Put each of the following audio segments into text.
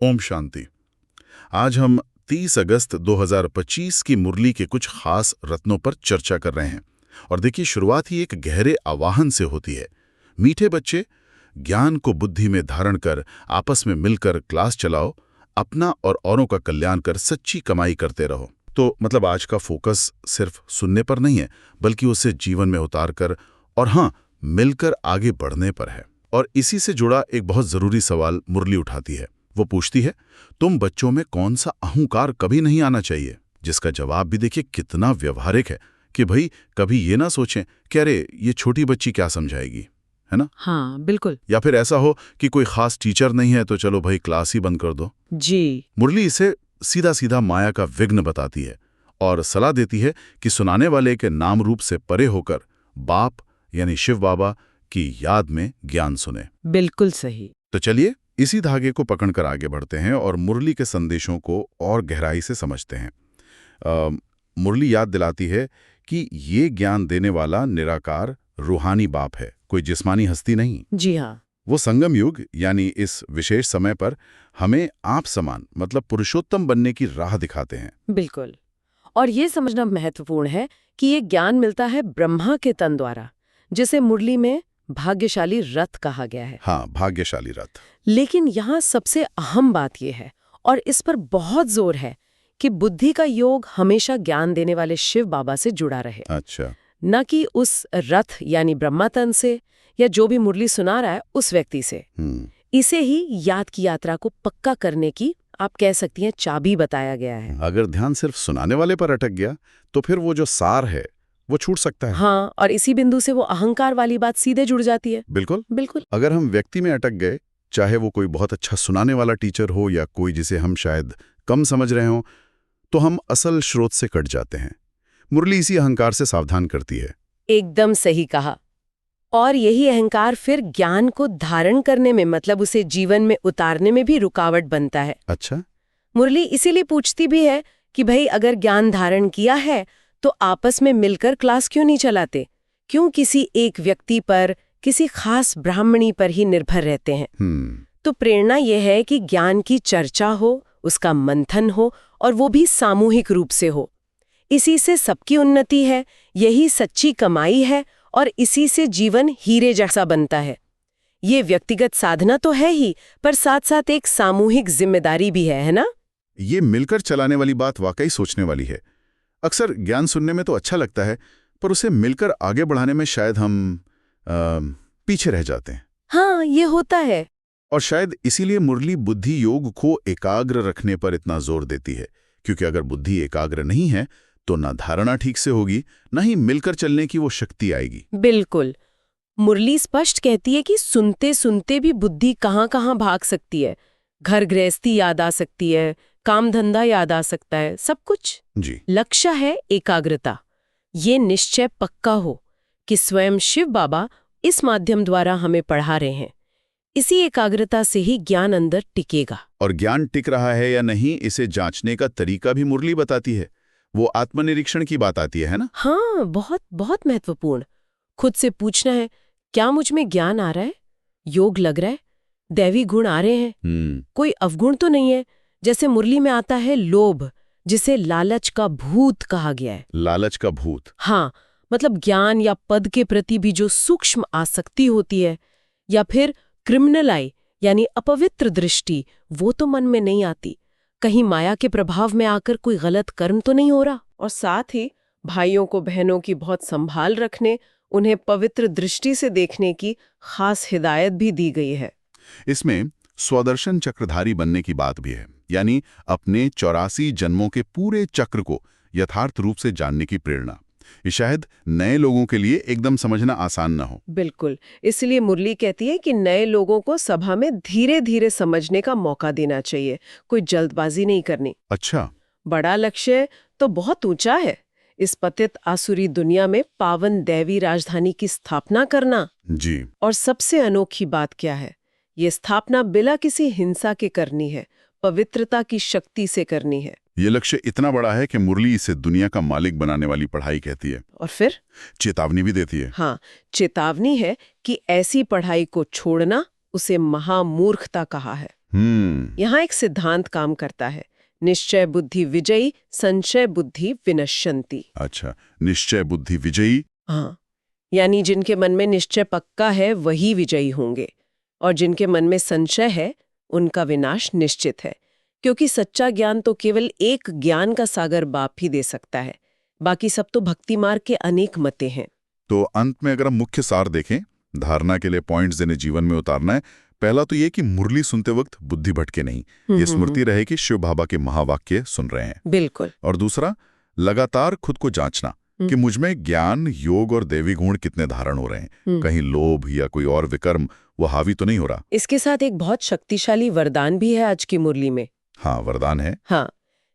ओम शांति। आज हम 30 अगस्त 2025 की मुरली के कुछ खास रत्नों पर चर्चा कर रहे हैं। और देखिए, शुरुआत ही एक गहरे आवाहन से होती है। मीठे बच्चे, ज्ञान को बुद्धि में धारण कर आपस में मिलकर क्लास चलाओ, अपना और औरों का कल्याण कर सच्ची कमाई करते रहो। तो मतलब आज का फोकस सिर्फ सुनने पर नहीं है, बल्कि उसे जीवन में उतार कर और हाँ, मिलकर आगे बढ़ने पर है। और इसी से जुड़ा एक बहुत जरूरी सवाल मुरली उठाती है। वो पूछती है, तुम बच्चों में कौन सा अहंकार कभी नहीं आना चाहिए? जिसका जवाब भी देखिए कितना व्यवहारिक है कि भाई कभी ये ना सोचें कि अरे ये छोटी बच्ची क्या समझाएगी, है ना? हाँ, बिल्कुल। या फिर ऐसा हो कि कोई खास टीचर नहीं है तो चलो भाई क्लास ही बंद कर दो। जी। मुरली इसे सीधा सीधा माया का विघ्न बताती है और सलाह देती है कि सुनाने वाले के नाम रूप से परे होकर बाप यानी शिव बाबा की याद में ज्ञान सुने। बिल्कुल सही। तो चलिए इसी धागे को पकड़कर आगे बढ़ते हैं और मुरली के संदेशों को और गहराई से समझते हैं। मुरली याद दिलाती है कि ये ज्ञान देने वाला निराकार रूहानी बाप है, कोई जिस्मानी हस्ती नहीं। जी हाँ। वो संगम युग यानी इस विशेष समय पर हमें आप समान मतलब पुरुषोत्तम बनने की राह दिखाते हैं। बिल्कुल। और ये समझना महत्वपूर्ण है कि ये ज्ञान मिलता है ब्रह्मा के तन द्वारा, जिसे मुरली में भाग्यशाली रथ कहा गया है। हाँ, भाग्यशाली रथ। लेकिन यहाँ सबसे अहम बात यह है, और इस पर बहुत जोर है, कि बुद्धि का योग हमेशा ज्ञान देने वाले शिव बाबा से जुड़ा रहे। अच्छा। न कि उस रथ यानी ब्रह्मातन से, या जो भी मुरली सुना रहा है उस व्यक्ति से। इसे ही याद की यात्रा को पक्का करने की आप कह सकती हैं चाबी बताया गया है। अगर ध्यान सिर्फ सुनाने वाले पर अटक गया तो फिर वो जो सार है वो छूट सकता है। हाँ, और इसी बिंदु से वो अहंकार वाली बात सीधे जुड़ जाती है। बिल्कुल बिल्कुल। अगर हम व्यक्ति में अटक गए, चाहे वो कोई बहुत अच्छा सुनाने वाला टीचर हो या कोई जिसे हम शायद कम समझ रहे हो, तो हम असल स्रोत से कट जाते हैं। मुरली इसी अहंकार से सावधान करती है। एकदम सही कहा। और यही अहंकार फिर ज्ञान को धारण करने में, मतलब उसे जीवन में उतारने में भी रुकावट बनता है। अच्छा। मुरली इसीलिए पूछती भी है कि भाई अगर ज्ञान धारण किया है तो आपस में मिलकर क्लास क्यों नहीं चलाते? क्यों किसी एक व्यक्ति पर, किसी खास ब्राह्मणी पर ही निर्भर रहते हैं? तो प्रेरणा यह है कि ज्ञान की चर्चा हो, उसका मंथन हो, और वो भी सामूहिक रूप से हो। इसी से सबकी उन्नति है, यही सच्ची कमाई है, और इसी से जीवन हीरे जैसा बनता है। ये व्यक्तिगत साधना तो है ही, पर साथ साथ एक सामूहिक जिम्मेदारी भी है ना? ये मिलकर चलाने वाली बात वाकई सोचने वाली है। अक्सर ज्ञान सुनने में तो अच्छा लगता है, पर उसे मिलकर आगे बढ़ाने में शायद हम पीछे रह जाते हैं। हाँ, ये होता है। और शायद इसीलिए मुरली बुद्धि योग को एकाग्र रखने पर इतना जोर देती है, क्योंकि अगर बुद्धि एकाग्र नहीं है तो ना धारणा ठीक से होगी, ना ही मिलकर चलने की वो शक्ति आएगी। बिल्कुल। मुरली स्पष्ट कहती है कि सुनते सुनते भी बुद्धि कहाँ कहाँ भाग सकती है। घर गृहस्थी याद आ सकती है, काम धंधा याद आ सकता है, सब कुछ। जी। लक्ष्य है एकाग्रता। ये निश्चय पक्का हो कि स्वयं शिव बाबा इस माध्यम द्वारा हमें पढ़ा रहे हैं। इसी एकाग्रता से ही ज्ञान अंदर टिकेगा। और ज्ञान टिक रहा है या नहीं, इसे जांचने का तरीका भी मुरली बताती है। वो आत्मनिरीक्षण की बात आती है ना? हाँ, बहुत बहुत महत्वपूर्ण। खुद से पूछना है, क्या मुझ में ज्ञान आ रहा है, योग लग रहा है, दैवी गुण आ रहे हैं, कोई अवगुण तो नहीं है? जैसे मुरली में आता है लोभ, जिसे लालच का भूत कहा गया है। लालच का भूत? हाँ, मतलब ज्ञान या पद के प्रति भी जो सूक्ष्म आसक्ति होती है, या फिर क्रिमिनल आई यानी अपवित्र दृष्टि, वो तो मन में नहीं आती। कहीं माया के प्रभाव में आकर कोई गलत कर्म तो नहीं हो रहा? और साथ ही भाइयों को बहनों की बहुत संभाल रखने, उन्हें पवित्र दृष्टि से देखने की खास हिदायत भी दी गई है। इसमें स्वदर्शन चक्रधारी बनने की बात भी है, यानी अपने 84 जन्मों के पूरे चक्र को यथार्थ रूप से जानने की प्रेरणा। ये शायद नए लोगों के लिए एकदम समझना आसान न हो। बिल्कुल। इसलिए मुरली कहती है कि नए लोगों को सभा में धीरे धीरे समझने का मौका देना चाहिए, कोई जल्दबाजी नहीं करनी। अच्छा। बड़ा लक्ष्य तो बहुत ऊंचा है, इस पतित आसुरी दुनिया में पावन दैवी राजधानी की स्थापना करना। जी। और सबसे अनोखी बात क्या है? ये स्थापना बिना किसी हिंसा के करनी है, पवित्रता की शक्ति से करनी है। ये लक्ष्य इतना बड़ा है कि मुरली इसे दुनिया का मालिक बनाने वाली पढ़ाई कहती है। और फिर चेतावनी भी देती है। हाँ, चेतावनी है कि ऐसी पढ़ाई को छोड़ना उसे महामूर्खता कहा है। यहाँ एक सिद्धांत काम करता है, निश्चय बुद्धि विजयी, संशय बुद्धि विनश्यन्ति। अच्छा, निश्चय बुद्धि विजयी। हाँ, यानी जिनके मन में निश्चय पक्का है वही विजयी होंगे, और जिनके मन में संशय है उनका विनाश निश्चित है। क्योंकि सच्चा ज्ञान तो केवल एक ज्ञान का सागर बाप ही दे सकता है, बाकी सब तो भक्ति मार्ग के अनेक मते हैं। तो अंत में अगर हम मुख्य सार देखें, धारणा के लिए पॉइंट्स जिन्हें जीवन में उतारना है, पहला तो ये कि मुरली सुनते वक्त बुद्धि भटके नहीं, ये स्मृति रहे कि शिव बाबा के महावाक्य सुन रहे हैं। बिल्कुल। और दूसरा, लगातार खुद को जांचना कि मुझमें ज्ञान, योग और देवी गुण कितने धारण हो रहे हैं, कहीं लोभ या कोई और विकर्म वो हावी तो नहीं हो रहा। इसके साथ एक बहुत शक्तिशाली वरदान भी है आज की मुरली में। हाँ, वरदान है। हाँ,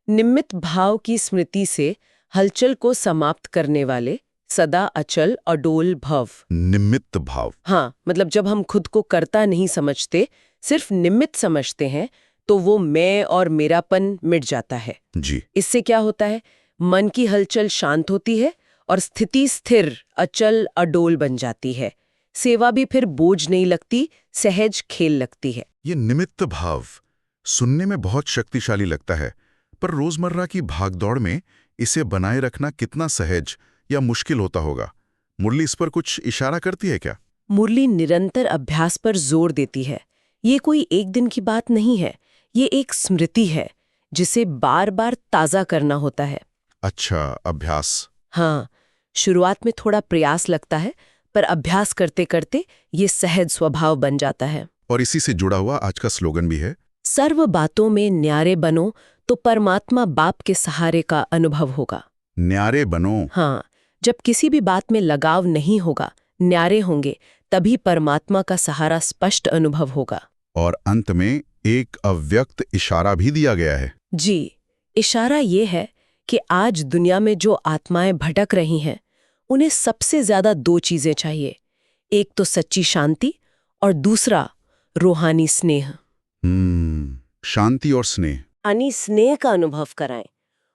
निमित्त भाव की स्मृति से हलचल को समाप्त करने वाले सदा अचल अडोल भव। निमित्त भाव। हाँ, मतलब जब हम खुद को कर्ता नहीं समझते, सिर्फ निमित्त समझते हैं, तो वो मैं और मेरापन मिट जाता है। जी। इससे क्या होता है, मन की हलचल शांत होती है और स्थिति स्थिर, अचल, अडोल बन जाती है। सेवा भी फिर बोझ नहीं लगती, सहज खेल लगती है। ये निमित्त भाव सुनने में बहुत शक्तिशाली लगता है, पर रोजमर्रा की भागदौड़ में इसे बनाए रखना कितना सहज या मुश्किल होता होगा। मुरली इस पर कुछ इशारा करती है क्या? मुरली निरंतर अभ्यास पर जोर देती है। ये कोई एक दिन की बात नहीं है, ये एक स्मृति है जिसे बार बार ताज़ा करना होता है। अच्छा, अभ्यास। हाँ, शुरुआत में थोड़ा प्रयास लगता है, पर अभ्यास करते करते ये सहज स्वभाव बन जाता है। और इसी से जुड़ा हुआ आज का स्लोगन भी है, सर्व बातों में न्यारे बनो तो परमात्मा बाप के सहारे का अनुभव होगा। न्यारे बनो। हाँ, जब किसी भी बात में लगाव नहीं होगा, न्यारे होंगे, तभी परमात्मा का सहारा स्पष्ट अनुभव होगा। और अंत में एक अव्यक्त इशारा भी दिया गया है। जी, इशारा ये है कि आज दुनिया में जो आत्माएं भटक रही हैं, उन्हें सबसे ज्यादा दो चीजें चाहिए। एक तो सच्ची शांति और दूसरा रूहानी स्नेह। शांति और स्नेह। यानी स्नेह का अनुभव कराएं।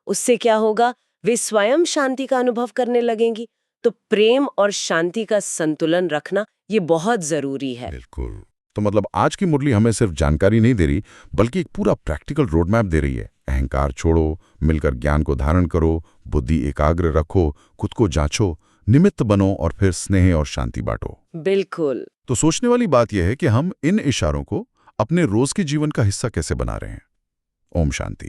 उससे क्या होगा, वे स्वयं शांति का अनुभव करने लगेंगी। तो प्रेम और शांति का संतुलन रखना ये बहुत जरूरी है। बिल्कुल। तो मतलब आज की मुरली हमें सिर्फ जानकारी नहीं दे रही, बल्कि एक पूरा प्रैक्टिकल रोड मैप दे रही है। अहंकार छोड़ो, मिलकर ज्ञान को धारण करो, बुद्धि एकाग्र रखो, खुद को जांचो, निमित्त बनो और फिर स्नेह और शांति बांटो। बिल्कुल। तो सोचने वाली बात यह है कि हम इन इशारों को अपने रोज के जीवन का हिस्सा कैसे बना रहे हैं। ओम शांति।